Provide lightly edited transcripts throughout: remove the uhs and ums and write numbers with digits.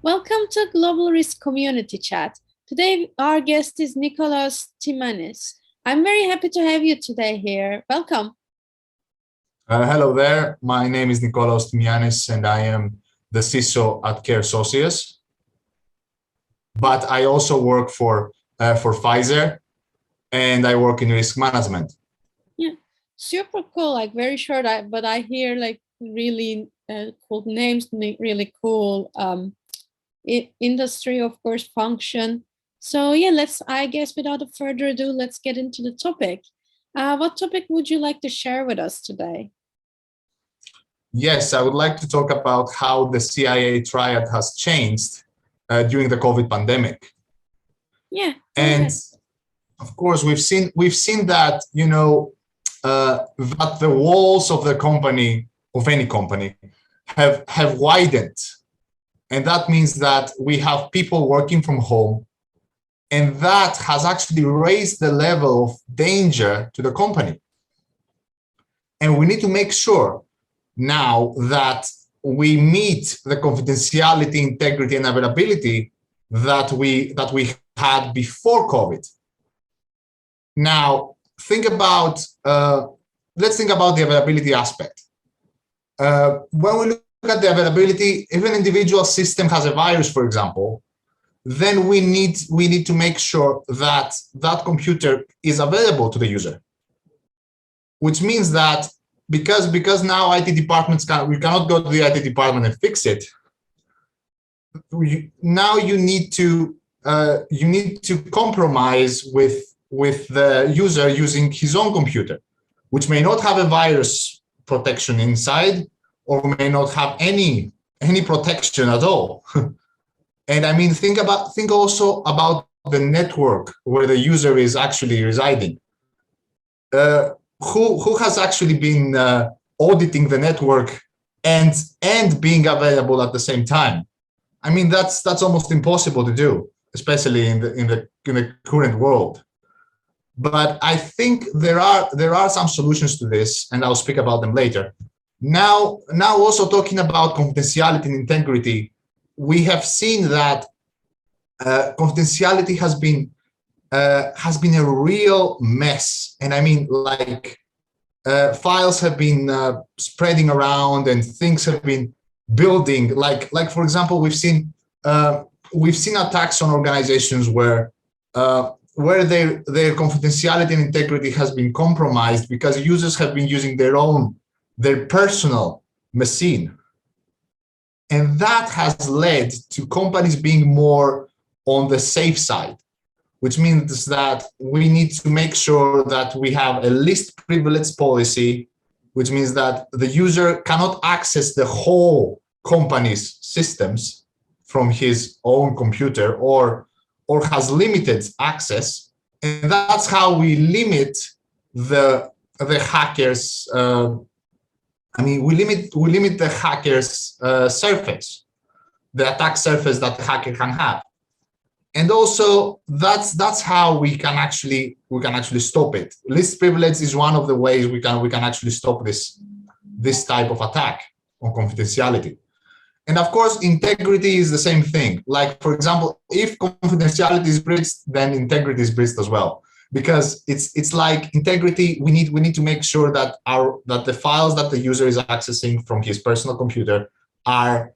Welcome to Global Risk Community Chat. Today, our guest is Nikolaos Thymianis. I'm very happy to have you today here. Welcome. Hello there. My name is Nikolaos Thymianis, and I am the CISO at Caresocius. But I also work for Pfizer, and I work in risk management. Yeah, super cool. Like very short, but I hear like really cool names, really cool industry, of course, function. So yeah, I guess without further ado, let's get into the topic. What topic would you like to share with us today? Yes, I would like to talk about how the CIA Triad has changed during the COVID pandemic. Yeah. And of course, we've seen that, that the walls of the company, of any company, have widened. And that means that we have people working from home, and that has actually raised the level of danger to the company. And we need to make sure now that we meet the confidentiality, integrity, and availability that we had before COVID. Now, let's think about the availability aspect. When we look at the availability, if an individual system has a virus, for example, then we need to make sure that that computer is available to the user, which means that because now IT departments we cannot go to the IT department and fix it. Now you need to compromise with the user using his own computer, which may not have a virus protection inside, or may not have any protection at all. And I mean, think also about the network where the user is actually residing. Who has actually been auditing the network and being available at the same time? I mean, that's almost impossible to do, especially in the current world. But I think there are some solutions to this, and I'll speak about them later. Now also talking about confidentiality and integrity, we have seen that confidentiality has been a real mess. And I mean, like files have been spreading around, and things have been building. Like for example, we've seen attacks on organizations where their confidentiality and integrity has been compromised because users have been using their personal machine. And that has led to companies being more on the safe side, which means that we need to make sure that we have a least privilege policy, which means that the user cannot access the whole company's systems from his own computer or has limited access. And that's how we limit the hackers. We limit the hacker's surface, the attack surface that the hacker can have. And also that's how we can actually stop it. Least privilege is one of the ways we can actually stop this type of attack on confidentiality. And of course, integrity is the same thing. Like, for example, if confidentiality is breached, then integrity is breached as well. Because it's like integrity, we need to make sure that the files that the user is accessing from his personal computer are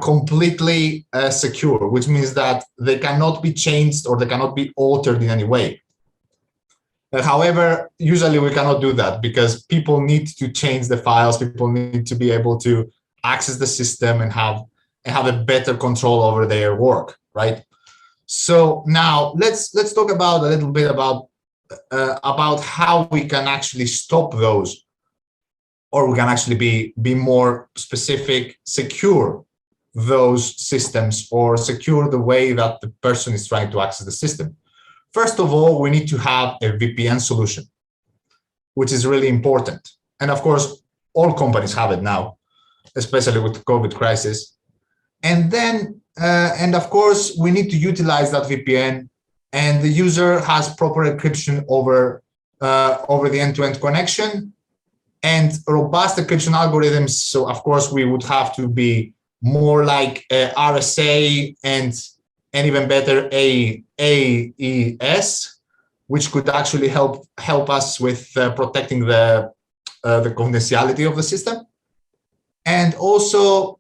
completely secure, which means that they cannot be changed or they cannot be altered in any way. However, usually we cannot do that because people need to change the files. People need to be able to access the system and have a better control over their work, right? So now let's talk a little bit about how we can actually stop those, or we can actually be more specific, secure those systems, or secure the way that the person is trying to access the system. First of all, we need to have a VPN solution, which is really important. And of course, all companies have it now, especially with the COVID crisis. And then, and of course, we need to utilize that VPN, and the user has proper encryption over the end-to-end connection and robust encryption algorithms. So of course, we would have to be more like RSA and even better AES, which could actually help us with protecting the confidentiality of the system. And also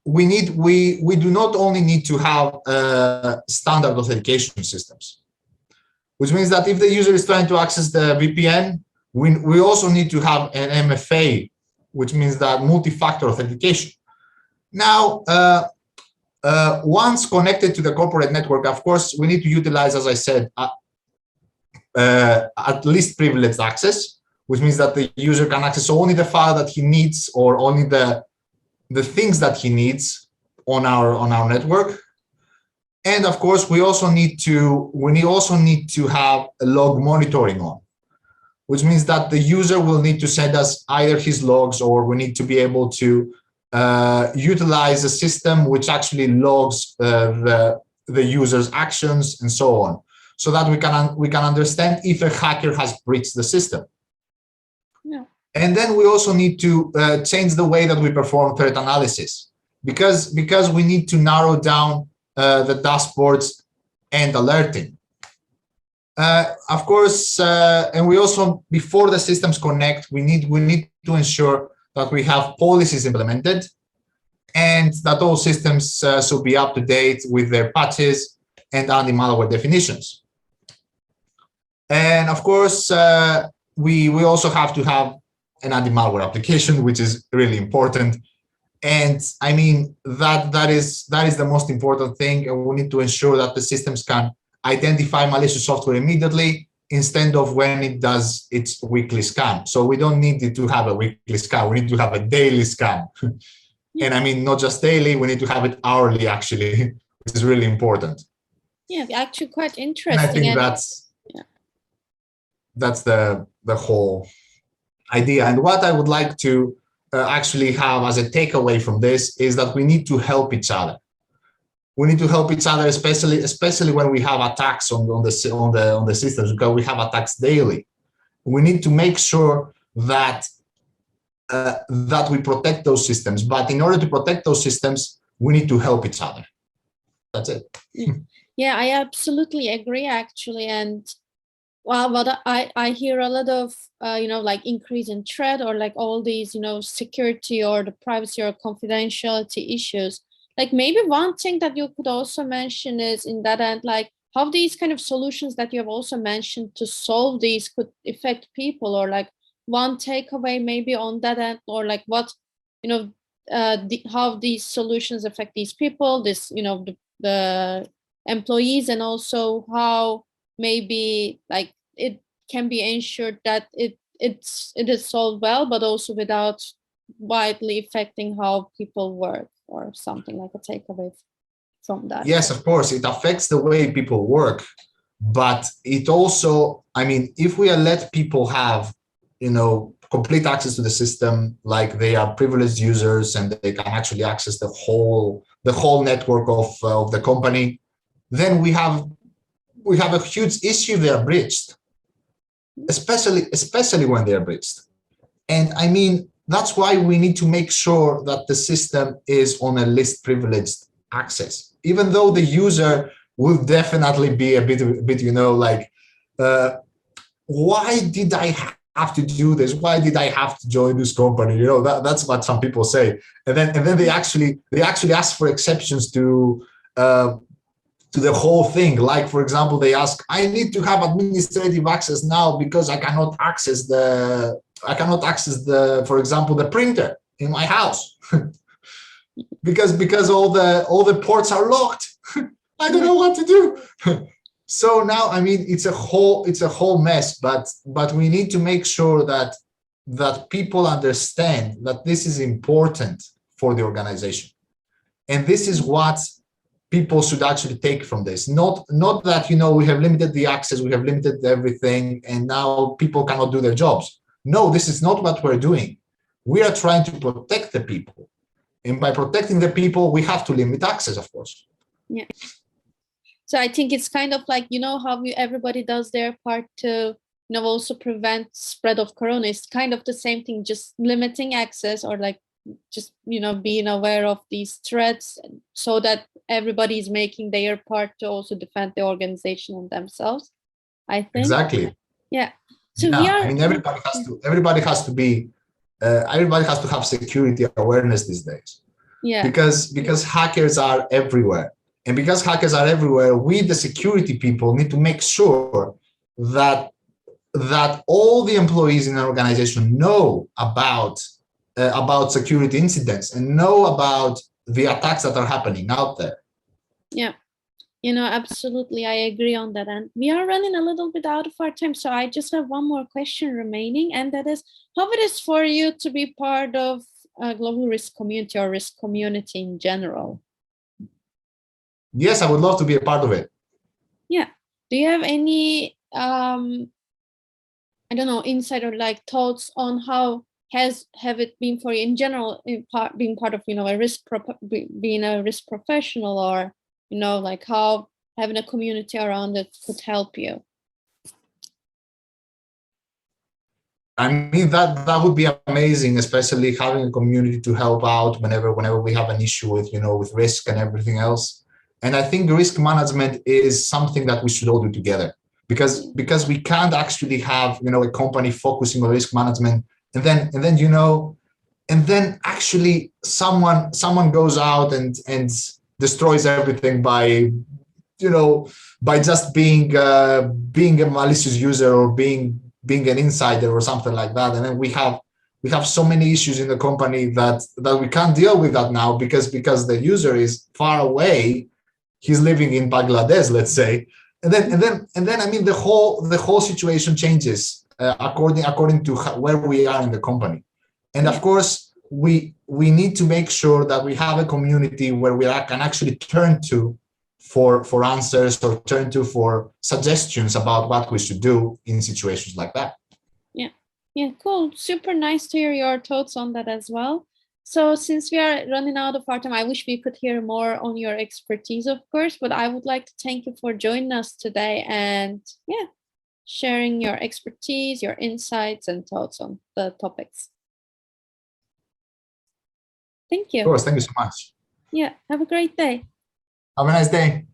we do not only need to have standard authentication systems, which means that if the user is trying to access the VPN, we also need to have an MFA, which means that multi-factor authentication. Now, once connected to the corporate network, of course, we need to utilize, as I said, at least privileged access, which means that the user can access only the file that he needs or only the things that he needs on our network. And of course, we also need to have a log monitoring on, which means that the user will need to send us either his logs, or we need to be able to utilize a system which actually logs the user's actions and so on, so that we can understand if a hacker has breached the system. Yeah. And then we also need to change the way that we perform threat analysis, because we need to narrow down the dashboards and alerting. Of course, and we also, before the systems connect, we need to ensure that we have policies implemented and that all systems should be up to date with their patches and anti-malware definitions. And of course, we also have to have an anti-malware application, which is really important. And I mean, that is the most important thing. And we need to ensure that the systems can identify malicious software immediately, instead of when it does its weekly scan. So we don't need it to have a weekly scan. We need to have a daily scan. And I mean, not just daily, we need to have it hourly, actually, which is really important. Yeah, actually quite interesting. And I think that's the whole idea. And what I would like to actually have as a takeaway from this is that we need to help each other. We need to help each other, especially when we have attacks on the systems, because we have attacks daily. We need to make sure that that we protect those systems. But in order to protect those systems, we need to help each other. That's it. Yeah, I absolutely agree, actually. And well, but I hear a lot of like increase in threat, or like all these security or the privacy or confidentiality issues. Like maybe one thing that you could also mention is in that end, like how these kind of solutions that you have also mentioned to solve these could affect people, or like one takeaway maybe on that end, or like what, how these solutions affect these people, the employees, and also how maybe like it can be ensured that it is solved well, but also without widely affecting how people work, or something like a takeaway from that. Yes, of course, it affects the way people work, but it also, I mean, if we let people have, complete access to the system, like they are privileged users and they can actually access the whole network of the company, then we have a huge issue if they are breached, especially when they are breached. And I mean, that's why we need to make sure that the system is on a least privileged access, even though the user will definitely be a bit like, why did I have to do this? Why did I have to join this company? That's what some people say. And then they actually ask for exceptions to the whole thing. Like, for example, they ask, I need to have administrative access now because I cannot access for example, the printer in my house because all the ports are locked. I don't know what to do. So now, I mean, it's a whole mess, but we need to make sure that people understand that this is important for the organization. And this is what people should actually take from this. Not that, we have limited the access, we have limited everything, and now people cannot do their jobs. No, this is not what we're doing. We are trying to protect the people. And by protecting the people, we have to limit access, of course. Yeah. So I think it's kind of like, how everybody does their part to, also prevent spread of corona. It's kind of the same thing, just limiting access, or like just, being aware of these threats so that everybody is making their part to also defend the organization and themselves, I think. Exactly. Yeah. So yeah, I mean, everybody has to have security awareness these days. Yeah. Because hackers are everywhere. And because hackers are everywhere, we, the security people, need to make sure that all the employees in an organization know about security incidents and know about the attacks that are happening out there. Yeah, absolutely, I agree on that. And we are running a little bit out of our time, so I just have one more question remaining, and that is how it is for you to be part of a global risk community or risk community in general. Yes, I would love to be a part of it. Yeah. Do you have any I don't know, insight or like thoughts on how have it been for you in general, being part of being a risk professional, or like how having a community around it could help you? I mean, that would be amazing, especially having a community to help out whenever we have an issue with with risk and everything else. And I think risk management is something that we should all do together, because we can't actually have a company focusing on risk management and then actually someone goes out and destroys everything by just being a malicious user or being an insider or something like that. And then we have so many issues in the company that we can't deal with that now because the user is far away. He's living in Bangladesh, let's say. And then I mean, the whole situation changes according to where we are in the company. And of course, we need to make sure that we have a community where we can actually turn to for answers, or turn to for suggestions about what we should do in situations like that. Yeah, cool. Super nice to hear your thoughts on that as well. So since we are running out of our time, I wish we could hear more on your expertise, of course, but I would like to thank you for joining us today and sharing your expertise, your insights and thoughts on the topics. Thank you. Of course, thank you so much. Yeah, have a great day. Have a nice day.